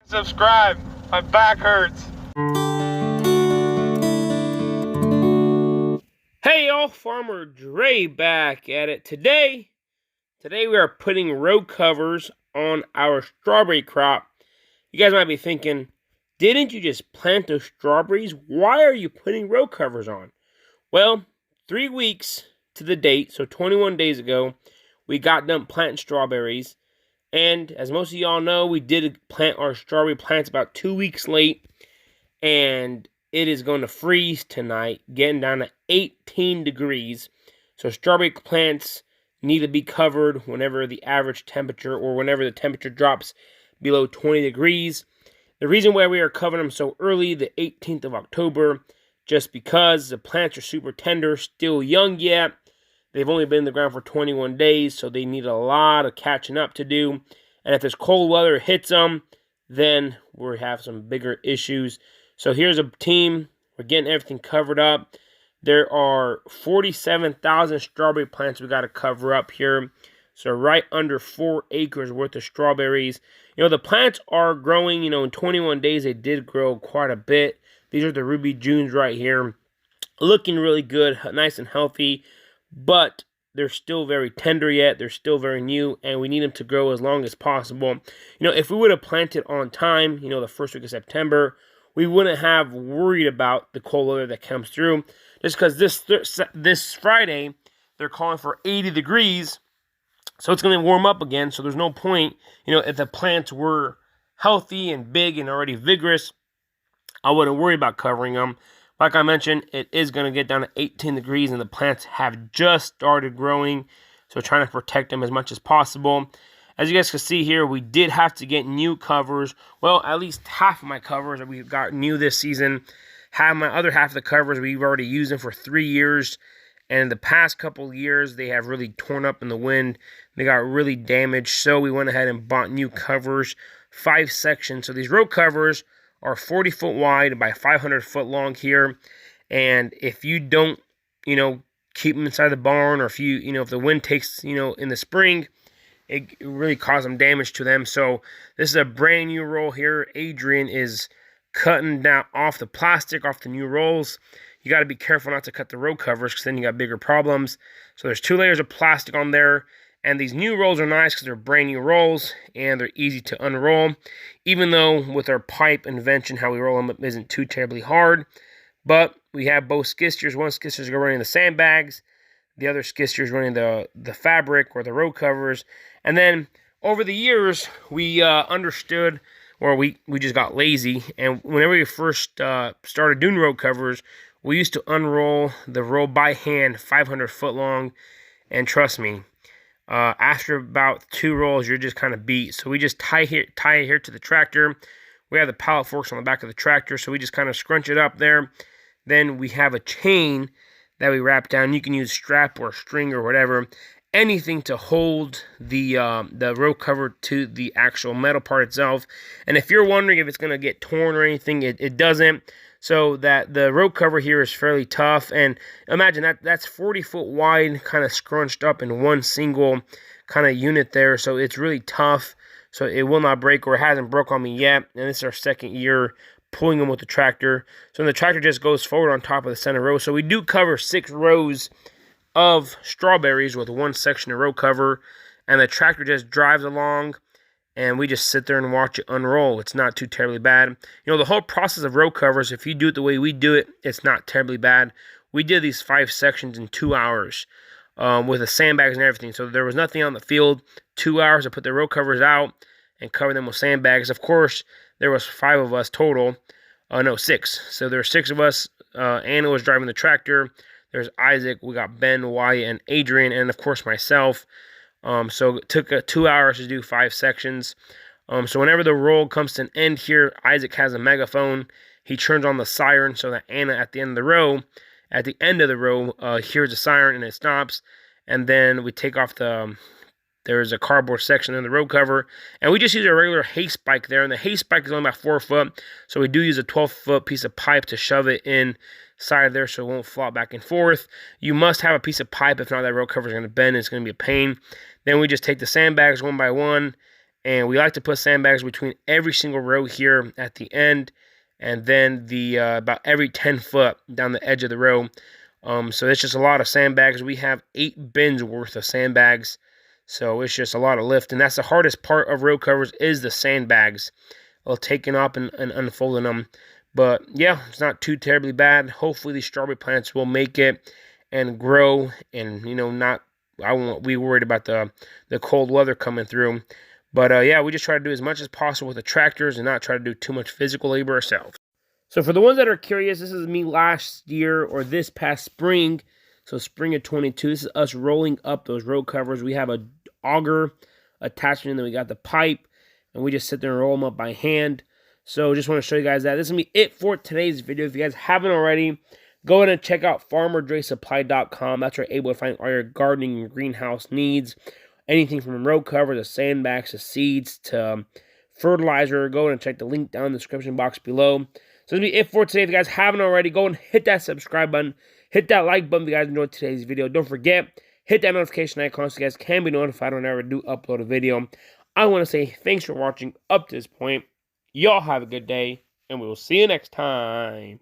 Subscribe. My back hurts. Hey y'all, Farmer Dre back at it. Today we are putting row covers on our strawberry crop. You guys might be thinking, didn't you just plant those strawberries? Why are you putting row covers on? Well, 3 weeks to the date, so 21 days ago, we got done planting strawberries. And as most of y'all know, we did plant our strawberry plants about 2 weeks late. And it is going to freeze tonight, getting down to 18 degrees. So strawberry plants need to be covered whenever the average temperature or whenever the temperature drops below 20 degrees. The reason why we are covering them so early, the 18th of October, just because the plants are super tender, still young yet. They've only been in the ground for 21 days, so they need a lot of catching up to do. And if this cold weather hits them, then we'll have some bigger issues. So here's a team. We're getting everything covered up. There are 47,000 strawberry plants we got to cover up here. So right under 4 acres worth of strawberries. You know, the plants are growing. You know, in 21 days, they did grow quite a bit. These are the Ruby Junes right here. Looking really good, nice and healthy. But they're still very tender yet. They're still very new, and we need them to grow as long as possible. You know, if we would have planted on time, you know, the first week of September, we wouldn't have worried about the cold weather that comes through. Just because this Friday, they're calling for 80 degrees, so it's going to warm up again, so there's no point. You know, if the plants were healthy and big and already vigorous, I wouldn't worry about covering them. Like I mentioned, it is going to get down to 18 degrees, and the plants have just started growing, so trying to protect them as much as possible. As you guys can see here, we did have to get new covers. Well, at least half of my covers that we've got new this season. My other half of the covers, we've already used them for 3 years. And in the past couple of years, they have really torn up in the wind. They got really damaged, so we went ahead and bought new covers, 5 sections. So these row covers are 40 foot wide by 500 foot long here. And if you don't, you know, keep them inside the barn, or if if the wind takes, in the spring, it really caused some damage to them. So this is a brand new roll here. Adrian is cutting down off the plastic, off the new rolls. You got to be careful not to cut the row covers, because then you got bigger problems. So there's 2 layers of plastic on there. And these new rolls are nice because they're brand new rolls and they're easy to unroll. Even though with our pipe invention, how we roll them isn't too terribly hard. But we have both skid steers. One skid steer is running the sandbags. The other skid steer is running the fabric or the row covers. And then over the years, we understood, or we just got lazy. And whenever we first started doing row covers, we used to unroll the roll by hand, 500 foot long. And trust me, after about 2 rolls, you're just kind of beat. So we just tie it here to the tractor. We have the pallet forks on the back of the tractor, so we just kind of scrunch it up there. Then we have a chain that we wrap down. You can use strap or string or whatever, anything to hold the row cover to the actual metal part itself. And if you're wondering if it's going to get torn or anything, it doesn't. So that the row cover here is fairly tough. And imagine that's 40 foot wide, kind of scrunched up in one single kind of unit there. So it's really tough. So it will not break, or it hasn't broke on me yet. And this is our 2nd year pulling them with the tractor. So the tractor just goes forward on top of the center row. So we do cover 6 rows of strawberries with 1 section of row cover. And the tractor just drives along, and we just sit there and watch it unroll. It's not too terribly bad. You know, the whole process of row covers, if you do it the way we do it, it's not terribly bad. We did these 5 sections in 2 hours with the sandbags and everything. So there was nothing on the field. 2 hours to put the row covers out and cover them with sandbags. Of course, there was 5 of us total. No, 6. So there were 6 of us. Anna was driving the tractor. There's Isaac. We got Ben, Wyatt, and Adrian, and of course myself. So it took 2 hours to do 5 sections. So whenever the roll comes to an end here, Isaac has a megaphone. He turns on the siren so that Anna at the end of the row, hears the siren and it stops. And then we take off there's a cardboard section in the row cover. And we just use a regular hay spike there. And the hay spike is only about 4 foot. So we do use a 12-foot piece of pipe to shove it inside there so it won't flop back and forth. You must have a piece of pipe. If not, that row cover is going to bend and it's going to be a pain. Then we just take the sandbags one by one And we like to put sandbags between every single row here at the end, and then the about every 10 foot down the edge of the row. So it's just a lot of sandbags. We have 8 bins worth of sandbags, so it's just a lot of lift. And that's the hardest part of row covers, is the sandbags. Taking up and unfolding them. But yeah, it's not too terribly bad. Hopefully these strawberry plants will make it and grow, and I won't be worried about the cold weather coming through. But yeah, we just try to do as much as possible with the tractors and not try to do too much physical labor ourselves. So for the ones that are curious, this is me last year, or this past spring. So spring of 22. This is us rolling up those row covers. We have a auger attachment, and then we got the pipe, and we just sit there and roll them up by hand. So just want to show you guys that. This is going to be it for today's video. If you guys haven't already, go ahead and check out FarmerDreSupply.com. That's where you're able to find all your gardening and greenhouse needs. Anything from row cover to sandbags to seeds to fertilizer. Go ahead and check the link down in the description box below. So that's going to be it for today. If you guys haven't already, go and hit that subscribe button. Hit that like button if you guys enjoyed today's video. Don't forget, hit that notification icon so you guys can be notified whenever I do upload a video. I want to say thanks for watching up to this point. Y'all have a good day, and we will see you next time.